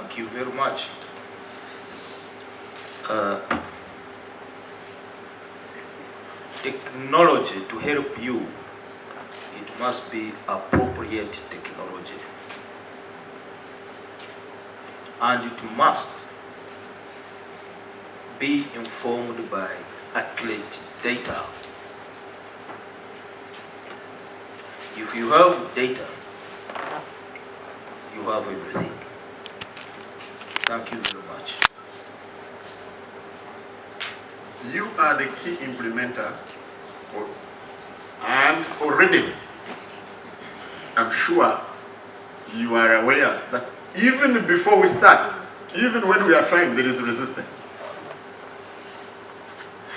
Thank you very much. Technology to help you, it must be appropriate technology. And it must be informed by accurate data. If you have data, you have everything. Thank you very much. You are the key implementer, and already I'm sure you are aware that even before we start, even when we are trying, there is resistance.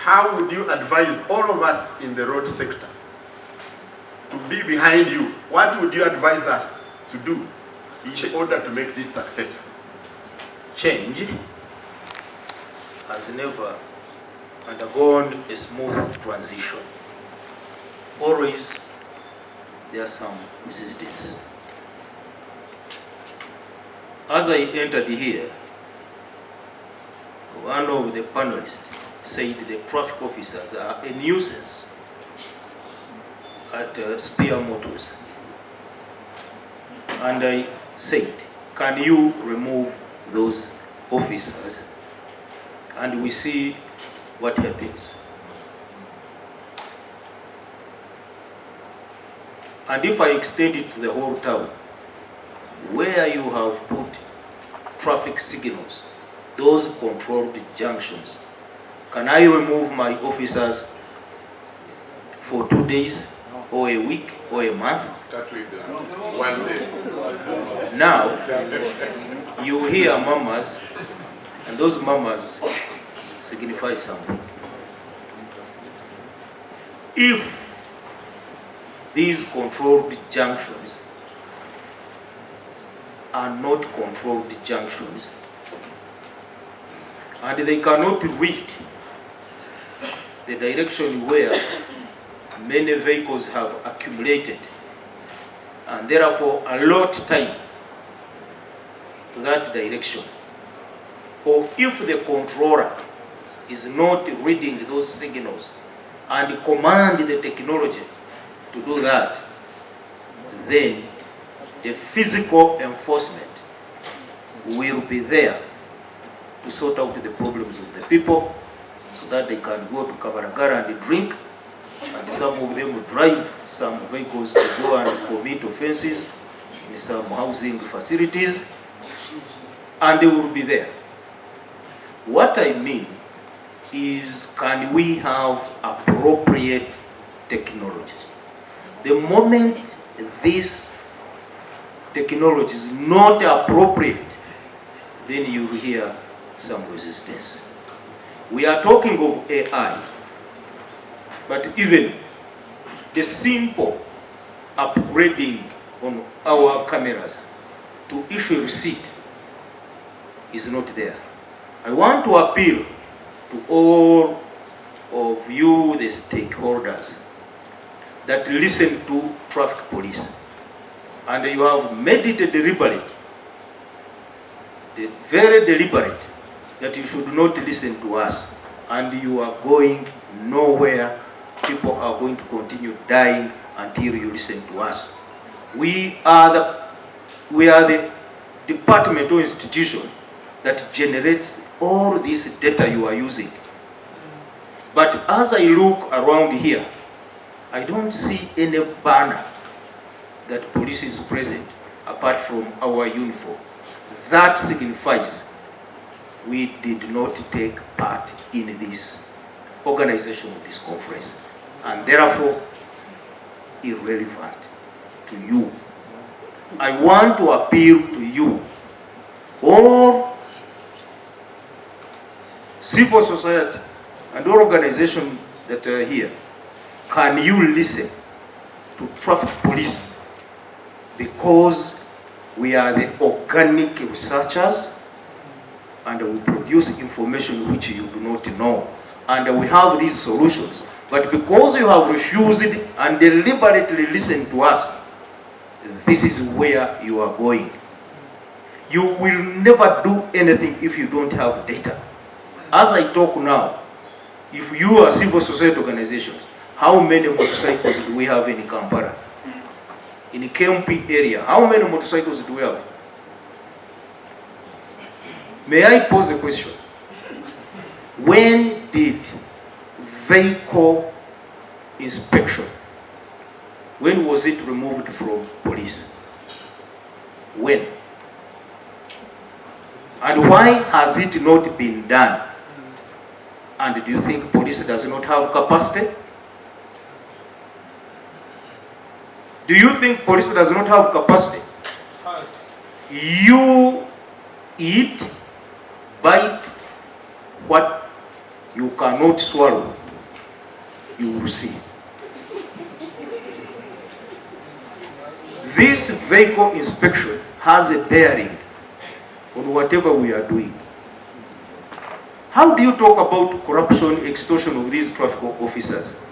How would you advise all of us in the road sector to be behind you? What would you advise us to do in order to make this successful? Change has never undergone a smooth transition. Always there's some resistance. As I entered here, one of the panelists said the traffic officers are a nuisance at Spear Motors. And I said, can you remove those officers? And we see what happens. And if I extend it to the whole town, where you have put traffic signals, those controlled junctions, can I remove my officers for 2 days, or a week, or a month? Start with 1 day. Now, you hear mamas, and those mamas signify something. If these controlled junctions are not controlled junctions, and they cannot read the direction where many vehicles have accumulated, and therefore allot time to that direction, or if the controller is not reading those signals and command the technology to do that, then the physical enforcement will be there to sort out the problems of the people so that they can go to Kabaragara and drink, and some of them will drive some vehicles to go and commit offenses in some housing facilities, and they will be there. What I mean is, can we have appropriate technology? The moment this technology is not appropriate, then you will hear some resistance. We are talking of AI, but even the simple upgrading on our cameras to issue a receipt is not there. I want to appeal to all of you, the stakeholders, that listen to traffic police, and you have made it deliberate, very deliberate, that you should not listen to us, and you are going nowhere. People are going to continue dying until you listen to us. We are the department or institution that generates all this data you are using. But as I look around here, I don't see any banner that police is present apart from our uniform. That signifies we did not take part in this organization of this conference, and therefore irrelevant to you. I want to appeal to you, all civil society and all organizations that are here. Can you listen to traffic police? Because we are the organic researchers, and we produce information which you do not know, and we have these solutions. But because you have refused and deliberately listened to us, this is where you are going. You will never do anything if you don't have data. As I talk now, if you are civil society organizations, how many motorcycles do we have in Kampala? In the KMP area, how many motorcycles do we have? May I pose a question? When did vehicle inspection, when was it removed from police? When? And why has it not been done? And do you think police does not have capacity? Do you think police does not have capacity? You eat, bite what you cannot swallow, you will see. This vehicle inspection has a bearing on whatever we are doing. How do you talk about corruption, extortion of these traffic officers?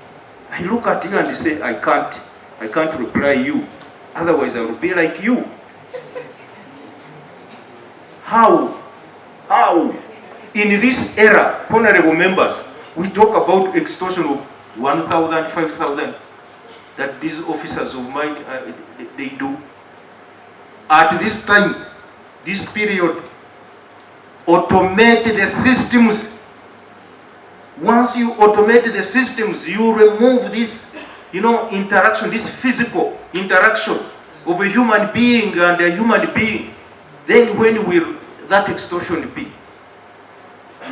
I look at you and say, I can't reply you. Otherwise I will be like you. How? In this era, honorable members, we talk about extortion of 1,000, 5,000 that these officers of mine, they do. At this time, this period, automate the systems. Once you automate the systems, you remove this, interaction, this physical interaction of a human being and a human being. Then when will that extortion be?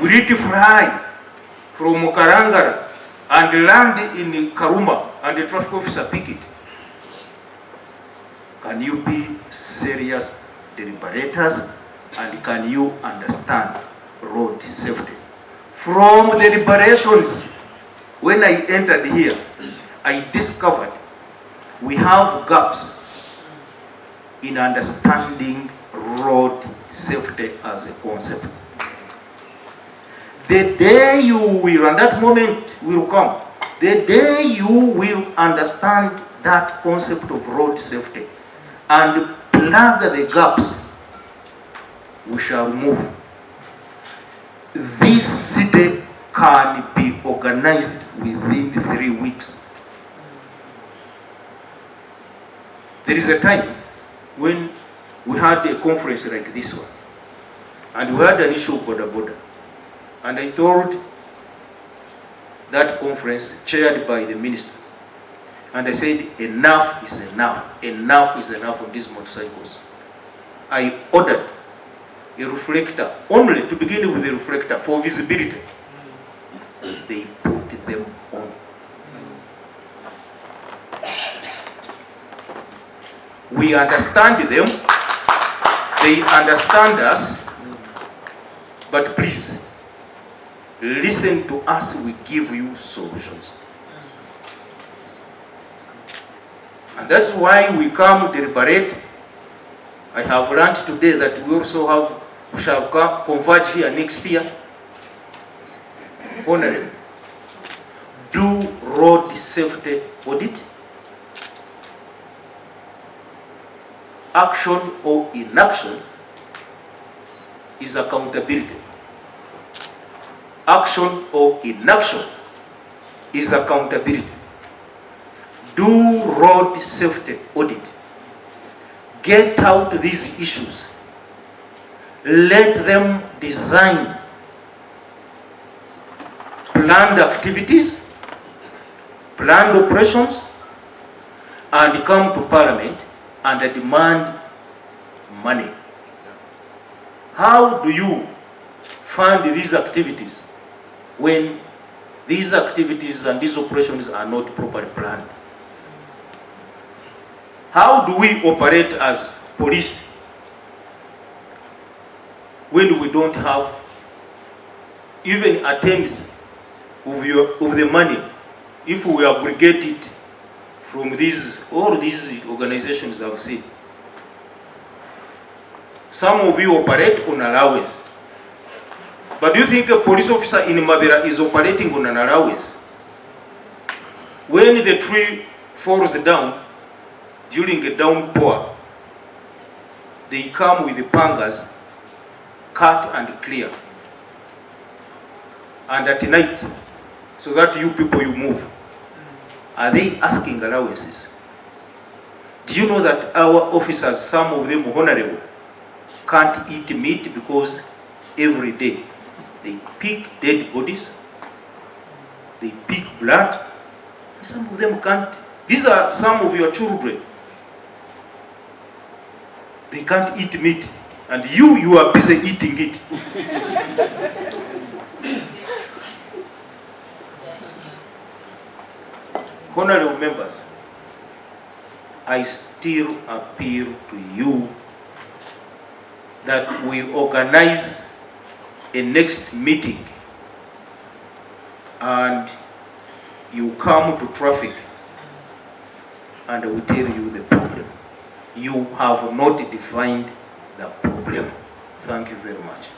Will it fly from Karangara and land in Karuma and the traffic officer pick it? Can you be serious deliberators, and can you understand road safety? From the deliberations, when I entered here, I discovered we have gaps in understanding road safety as a concept. The day you will, and that moment will come, the day you will understand that concept of road safety and plug the gaps, we shall move. This city can be organized within 3 weeks. There is a time when we had a conference like this one, and we had an issue of border. And I told that conference, chaired by the minister, and I said, enough is enough. Enough is enough on these motorcycles. I ordered a reflector, only to begin with a reflector for visibility. They put them on. We understand them, they understand us, but please, listen to us, we give you solutions. And that's why we come deliberate. I have learned today that we shall converge here next year. Honorable, do road safety audit. Action or inaction is accountability. Action or inaction is accountability. Do road safety audit. Get out these issues. Let them design planned activities, planned operations, and come to Parliament and demand money. How do you fund these activities when these activities and these operations are not properly planned? How do we operate as police when we don't have even a tenth of the money? If we aggregate it from all these organizations I've seen, some of you operate on allowance. But do you think a police officer in Mabera is operating on an allowance? When the tree falls down during a downpour, they come with the pangas, cut and clear. And at night, so that you people you move, are they asking allowances? Do you know that our officers, some of them honorable, can't eat meat because every day they pick dead bodies, they pick blood, and some of them can't. These are some of your children. They can't eat meat, and you are busy eating it. Honorable members, I still appeal to you that we organize a next meeting and you come to traffic and I will tell you the problem. You have not defined the problem. Thank you very much.